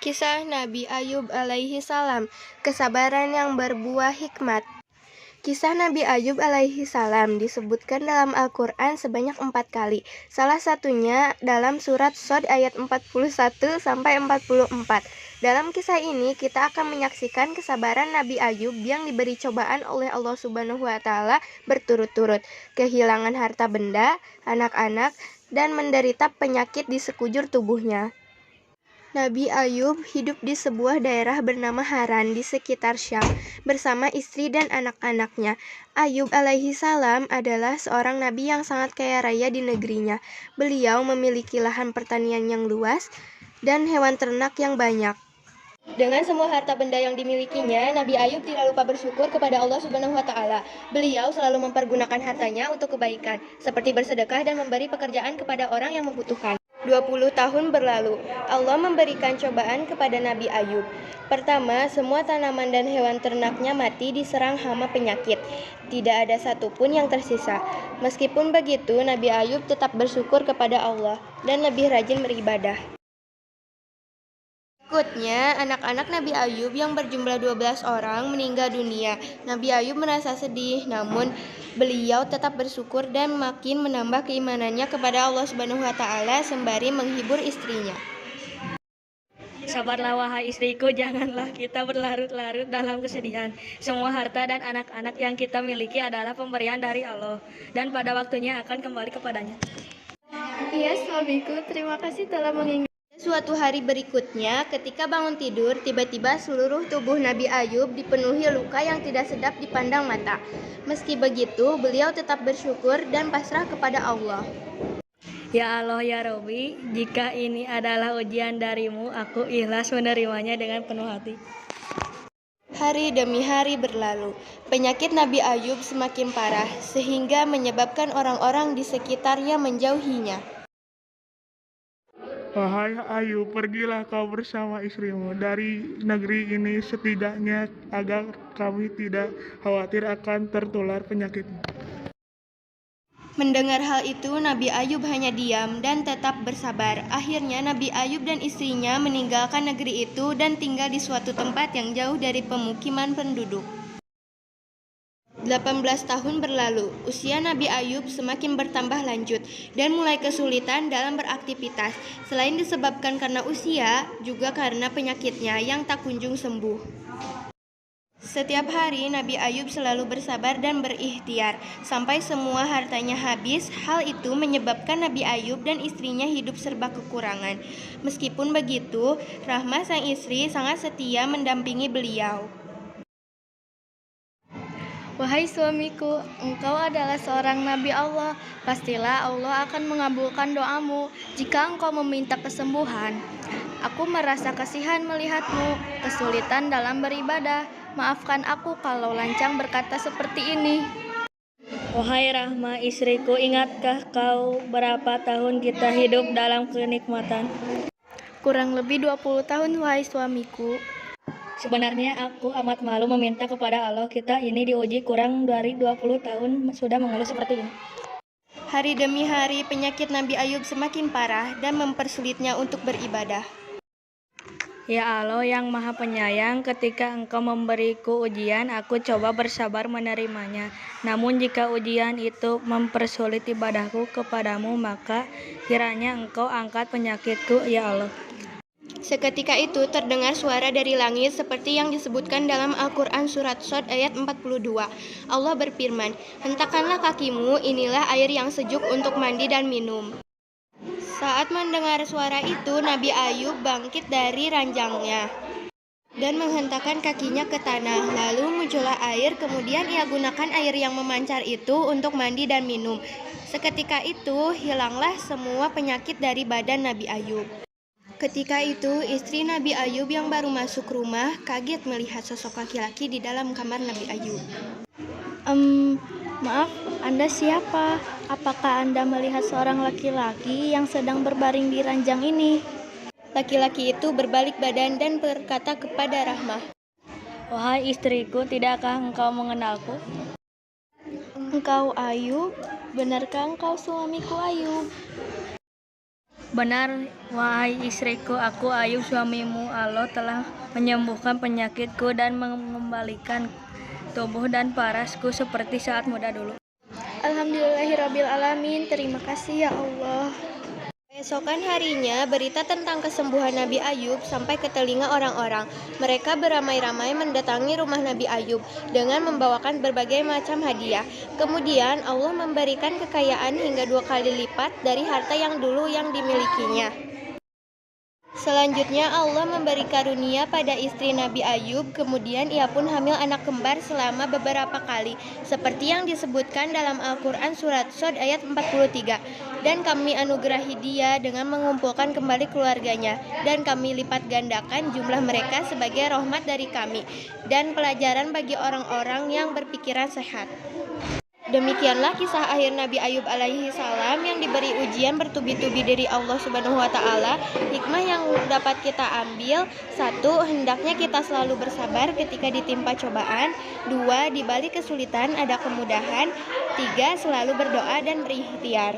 Kisah Nabi Ayub alaihi salam, kesabaran yang berbuah hikmat. Kisah Nabi Ayub alaihi salam disebutkan dalam Al-Quran sebanyak 4 kali. Salah satunya dalam surat Shad ayat 41-44. Dalam kisah ini kita akan menyaksikan kesabaran Nabi Ayub yang diberi cobaan oleh Allah Subhanahu wa Ta'ala berturut-turut, kehilangan harta benda, anak-anak, dan menderita penyakit di sekujur tubuhnya. Nabi Ayub hidup di sebuah daerah bernama Haran di sekitar Syam bersama istri dan anak-anaknya. Ayub alaihi salam adalah seorang nabi yang sangat kaya raya di negerinya. Beliau memiliki lahan pertanian yang luas dan hewan ternak yang banyak. Dengan semua harta benda yang dimilikinya, Nabi Ayub tidak lupa bersyukur kepada Allah Subhanahu wa Ta'ala. Beliau selalu mempergunakan hartanya untuk kebaikan, seperti bersedekah dan memberi pekerjaan kepada orang yang membutuhkan. 20 tahun berlalu, Allah memberikan cobaan kepada Nabi Ayub. Pertama, semua tanaman dan hewan ternaknya mati diserang hama penyakit. Tidak ada satupun yang tersisa. Meskipun begitu, Nabi Ayub tetap bersyukur kepada Allah dan lebih rajin beribadah. Berikutnya, anak-anak Nabi Ayub yang berjumlah 12 orang meninggal dunia. Nabi Ayub merasa sedih, namun beliau tetap bersyukur dan makin menambah keimanannya kepada Allah Subhanahu wa Ta'ala sembari menghibur istrinya. Sabarlah wahai istriku, janganlah kita berlarut-larut dalam kesedihan. Semua harta dan anak-anak yang kita miliki adalah pemberian dari Allah, dan pada waktunya akan kembali kepadanya. Iya suamiku, terima kasih telah mengingat. Suatu hari berikutnya, ketika bangun tidur, tiba-tiba seluruh tubuh Nabi Ayub dipenuhi luka yang tidak sedap dipandang mata. Meski begitu, beliau tetap bersyukur dan pasrah kepada Allah. Ya Allah ya Robbi, jika ini adalah ujian darimu, aku ikhlas menerimanya dengan penuh hati. Hari demi hari berlalu, penyakit Nabi Ayub semakin parah, sehingga menyebabkan orang-orang di sekitarnya menjauhinya. Wahai Ayub, pergilah kau bersama istrimu dari negeri ini setidaknya agar kami tidak khawatir akan tertular penyakit. Mendengar hal itu, Nabi Ayub hanya diam dan tetap bersabar. Akhirnya Nabi Ayub dan istrinya meninggalkan negeri itu dan tinggal di suatu tempat yang jauh dari pemukiman penduduk. 18 tahun berlalu, usia Nabi Ayub semakin bertambah lanjut dan mulai kesulitan dalam beraktivitas. Selain disebabkan karena usia, juga karena penyakitnya yang tak kunjung sembuh. Setiap hari Nabi Ayub selalu bersabar dan berikhtiar sampai semua hartanya habis. Hal itu menyebabkan Nabi Ayub dan istrinya hidup serba kekurangan. Meskipun begitu, Rahmah sang istri sangat setia mendampingi beliau. Wahai suamiku, engkau adalah seorang nabi Allah. Pastilah Allah akan mengabulkan doamu jika engkau meminta kesembuhan. Aku merasa kasihan melihatmu kesulitan dalam beribadah. Maafkan aku kalau lancang berkata seperti ini. Wahai Rahma istriku, ingatkah kau berapa tahun kita hidup dalam kenikmatan? Kurang lebih 20 tahun wahai suamiku. Sebenarnya aku amat malu meminta kepada Allah, kita ini diuji kurang dari 20 tahun sudah mengeluh seperti ini. Hari demi hari penyakit Nabi Ayub semakin parah dan mempersulitnya untuk beribadah. Ya Allah yang maha penyayang, ketika engkau memberiku ujian, aku coba bersabar menerimanya. Namun jika ujian itu mempersulit ibadahku kepadamu, maka kiranya engkau angkat penyakitku, ya Allah. Seketika itu terdengar suara dari langit seperti yang disebutkan dalam Al-Quran surat Shad ayat 42. Allah berfirman, hentakkanlah kakimu, inilah air yang sejuk untuk mandi dan minum. Saat mendengar suara itu, Nabi Ayub bangkit dari ranjangnya dan menghentakkan kakinya ke tanah. Lalu muncullah air, kemudian ia gunakan air yang memancar itu untuk mandi dan minum. Seketika itu hilanglah semua penyakit dari badan Nabi Ayub. Ketika itu, istri Nabi Ayub yang baru masuk rumah kaget melihat sosok laki-laki di dalam kamar Nabi Ayub. Maaf, Anda siapa? Apakah Anda melihat seorang laki-laki yang sedang berbaring di ranjang ini? Laki-laki itu berbalik badan dan berkata kepada Rahmah, Wahai istriku, tidakkah engkau mengenalku? Engkau Ayub? Benarkah engkau suamiku Ayub? Benar, wahai istriku, aku Ayub suamimu. Allah telah menyembuhkan penyakitku dan mengembalikan tubuh dan parasku seperti saat muda dulu. Alhamdulillahirabbil alamin. Terima kasih ya Allah. Keesokan harinya, berita tentang kesembuhan Nabi Ayub sampai ke telinga orang-orang. Mereka beramai-ramai mendatangi rumah Nabi Ayub dengan membawakan berbagai macam hadiah. Kemudian Allah memberikan kekayaan hingga 2 kali lipat dari harta yang dulu yang dimilikinya. Selanjutnya Allah memberi karunia pada istri Nabi Ayub, kemudian ia pun hamil anak kembar selama beberapa kali, seperti yang disebutkan dalam Al-Quran surat Shad ayat 43. Dan kami anugerahi dia dengan mengumpulkan kembali keluarganya, dan kami lipat gandakan jumlah mereka sebagai rahmat dari kami, dan pelajaran bagi orang-orang yang berpikiran sehat. Demikianlah kisah akhir Nabi Ayub alaihi salam yang diberi ujian bertubi-tubi dari Allah Subhanahu wa taala. Hikmah yang dapat kita ambil: 1. Hendaknya kita selalu bersabar ketika ditimpa cobaan. 2. Di balik kesulitan ada kemudahan. 3. Selalu berdoa dan berikhtiar.